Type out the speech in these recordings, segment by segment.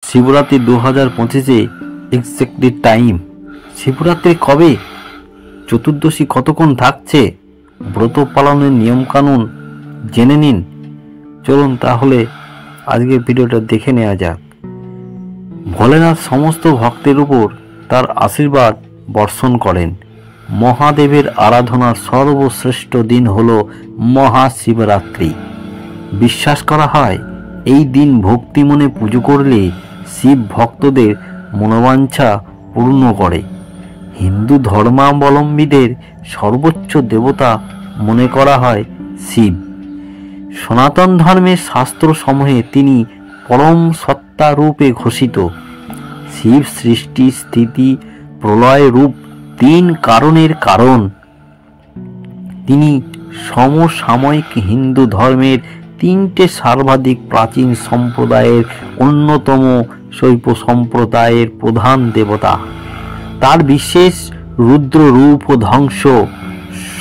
শিবরাত্রি 2025-এ exactly time. Shivratri কবে, চতুর্দশী কতক্ষণ থাকছে, ব্রত পালনের নিয়মকানুন জেনে নিন। চলুন তাহলে আজকে ভিডিওটা দেখে নেওয়া যাক। ভোলেনাথ সমস্ত ভক্তের উপর তার আশীর্বাদ বর্ষণ করেন। মহাদেবের আরাধনার সর্বশ্রেষ্ঠ দিন হল মহাশিবরাত্রি। বিশ্বাস করা হয় এই দিন ভক্তি মনে পুজো করলে শিব ভক্তদের মনোবাঞ্ছা পূর্ণ করে। হিন্দু ধর্মাবলম্বীদের সর্বোচ্চ দেবতা মনে করা হয় শিব। সনাতন ধর্মের শাস্ত্রসমূহে তিনি পরম সত্তা রূপে ঘোষিত। শিব সৃষ্টি, স্থিতি, প্রলয় রূপ তিন কারণের কারণ। তিনি সমসাময়িক হিন্দু ধর্মের তিনটে সর্বাধিক প্রাচীন সম্প্রদায়ের অন্যতম শৈব সম্প্রদায়ের প্রধান দেবতা। তার বিশেষ রুদ্র রূপ ও ধ্বংস,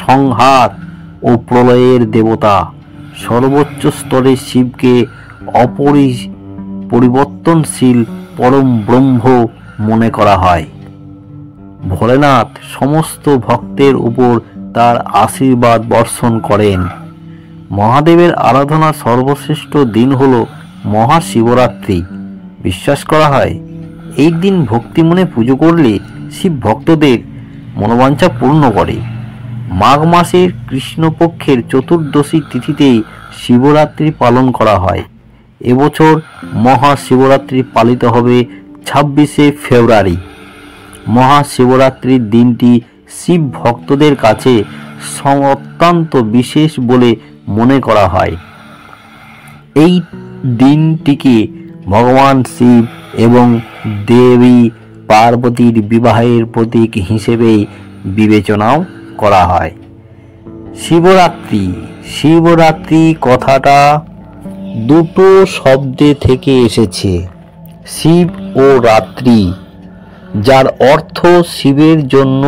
সংহার ও প্রলয়ের দেবতা। সর্বোচ্চ স্তরে শিবকে পরিবর্তনশীল পরম ব্রহ্ম মনে করা হয়। ভোলেনাথ সমস্ত ভক্তের উপর তার আশীর্বাদ বর্ষণ করেন। মহাদেবের আরাধনার সর্বশ্রেষ্ঠ দিন হল মহাশিবরাত্রি। বিশ্বাস করা হয় এই দিন ভক্তি মনে পুজো করলে শিব ভক্তদের মনোবাঞ্ছা পূর্ণ করে। মাঘ মাসের কৃষ্ণপক্ষের চতুর্দশী তিথিতে শিবরাত্রি পালন করা হয়। এবছর মহাশিবরাত্রি পালিত হবে 26শে ফেব্রুয়ারি। মহাশিবরাত্রির দিনটি শিব ভক্তদের কাছে অত্যন্ত বিশেষ বলে মনে করা হয়। এই দিনটিকে ভগবান শিব এবং দেবী পার্বতীর বিবাহের প্রতীক হিসেবে বিবেচনাও করা হয়। শিবরাত্রি। শিবরাত্রি কথাটা দুটো শব্দে থেকে এসেছে, শিব ও রাত্রি, যার অর্থ শিবের জন্য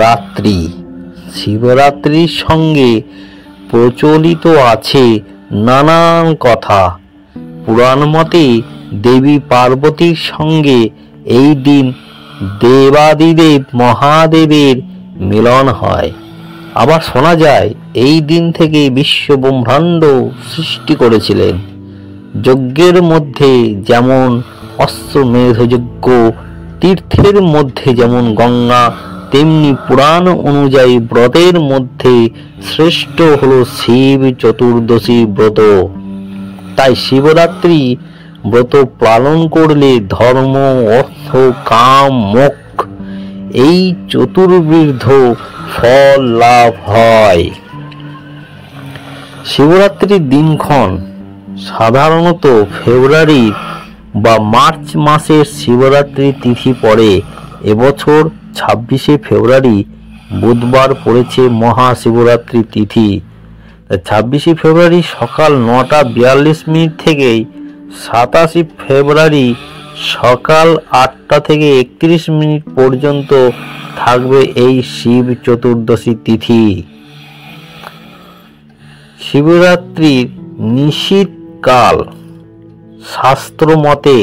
রাত্রি। শিবরাত্রির সঙ্গে প্রচলিত আছে নানান কথা। পুরাণ মতে দেবী পার্বতীর সঙ্গে এই দিন দেবাদিদেব মহাদেবের মিলন হয়। আবার শোনা যায় এই দিন থেকে বিশ্ব ব্রহ্মাণ্ড সৃষ্টি করেছিলেন। যজ্ঞের মধ্যে যেমন অশ্বমেধ যজ্ঞ, তীর্থের মধ্যে যেমন গঙ্গা, তেমনি পুরাণ অনুযায়ী ব্রতের মধ্যে শ্রেষ্ঠ হল শিব চতুর্দশী ব্রত। তাই শিবরাত্রি ব্রত পালন করলে ধর্ম, অর্থ, কাম, মোক্ষ এই চতুর্বিধ ফল লাভ হয়। শিবরাত্রির দিনক্ষণ সাধারণত ফেব্রুয়ারি বা মার্চ মাসের শিবরাত্রি তিথি পড়ে। এবছর 26শে ফেব্রুয়ারি বুধবার পড়েছে মহাশিবরাত্রি তিথি। 26শে ফেব্রুয়ারি সকাল 9:42 থেকে 27শে ফেব্রুয়ারি সকাল 8টা থেকে 31 পর্যন্ত থাকবে এই শিব চতুর্দশী তিথি। শিবরাত্রির নিশীথকাল। শাস্ত্র মতে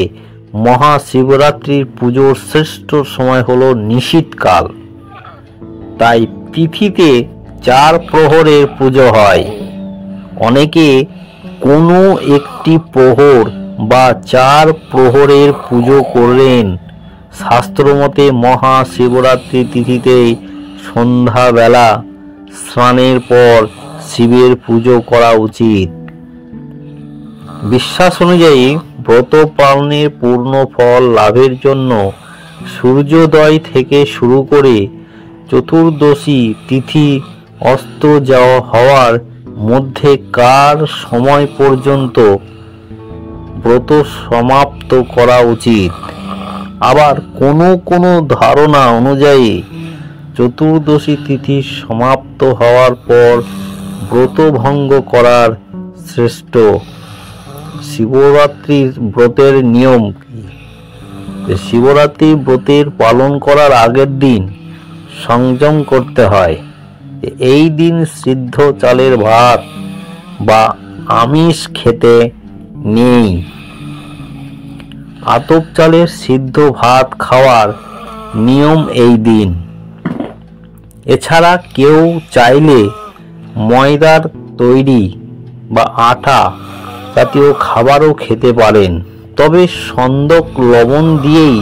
মহাশিবরাত্রির পুজোর শ্রেষ্ঠ সময় হলো নিশীথকাল। তাই তিথিতে 4 প্রহরের পুজো হয়। অনেকে কোনো একটি প্রহর বা 4 প্রহরের পুজো করলেন। শাস্ত্রমতে মহাশিবরাত্রি তিথিতে সন্ধ্যাবেলা স্নানের পর শিবের পুজো করা উচিত। বিশ্বাস অনুযায়ী ব্রত পালনের পূর্ণ ফল লাভের জন্য সূর্যোদয় থেকে শুরু করে চতুর্দশী তিথি অস্ত যাওয়া হওয়ার মধ্যেকার সময় পর্যন্ত ব্রত সমাপ্ত করা উচিত। আবার কোনো ধারণা অনুযায়ী চতুর্দশী তিথি সমাপ্ত হওয়ার পর ব্রত ভঙ্গ করার শ্রেষ্ঠ। শিবরাত্রির ব্রতের নিয়ম কি? শিবরাত্রি ব্রতের পালন করার আগের দিন সংযম করতে হয়। এই দিন সিদ্ধ চালের ভাত বা আমিষ খেতে নেই। আতপ চালের সিদ্ধ ভাত খাওয়ার নিয়ম এই দিন। এছাড়া কেউ চাইলে ময়দার তৈরি বা আটা জাতীয় খাবারও খেতে পারেন, তবে সন্দক লবণ দিয়েই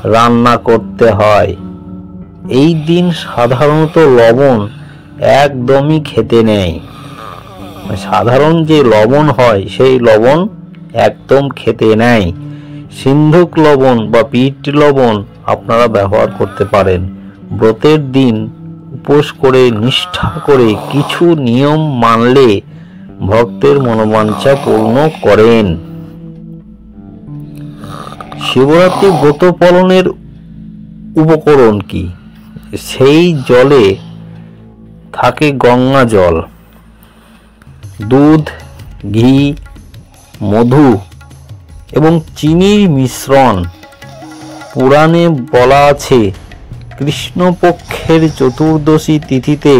রান্না করতে হয়। এই দিন সাধারণত লবণ একদমই খেতে নেই। সাধারণ যে লবণ হয় সেই লবণ একদম খেতে নেই। সিন্ধুক লবণ বা বিট লবণ আপনারা ব্যবহার করতে পারেন। ব্রতের দিন উপোস করে নিষ্ঠা করে কিছু নিয়ম মানলে ভক্তের মনোবাঞ্ছা পূর্ণ করেন। শিবরাত্রি ব্রত পালনের উপকরণ কি? সেই জলে থাকে গঙ্গা জল, দুধ, ঘি, মধু এবং চিনির মিশ্রণ। পুরাণে বলা আছে, কৃষ্ণপক্ষের চতুর্দশী তিথিতে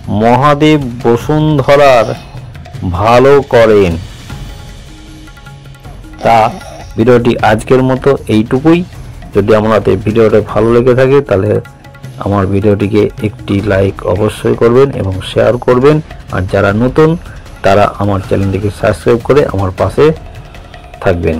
মহাদেব বসুন্ধরার ভালো করেন। তা ভিডিওটি আজকের মতো এইটুকুই। যদি আপনাদের ভিডিওটা ভালো লেগে থাকে তাহলে আমার ভিডিওটিকে একটি লাইক অবশ্যই করবেন এবং শেয়ার করবেন। আর যারা নতুন তারা আমার চ্যানেলটিকে সাবস্ক্রাইব করে আমার পাশে থাকবেন।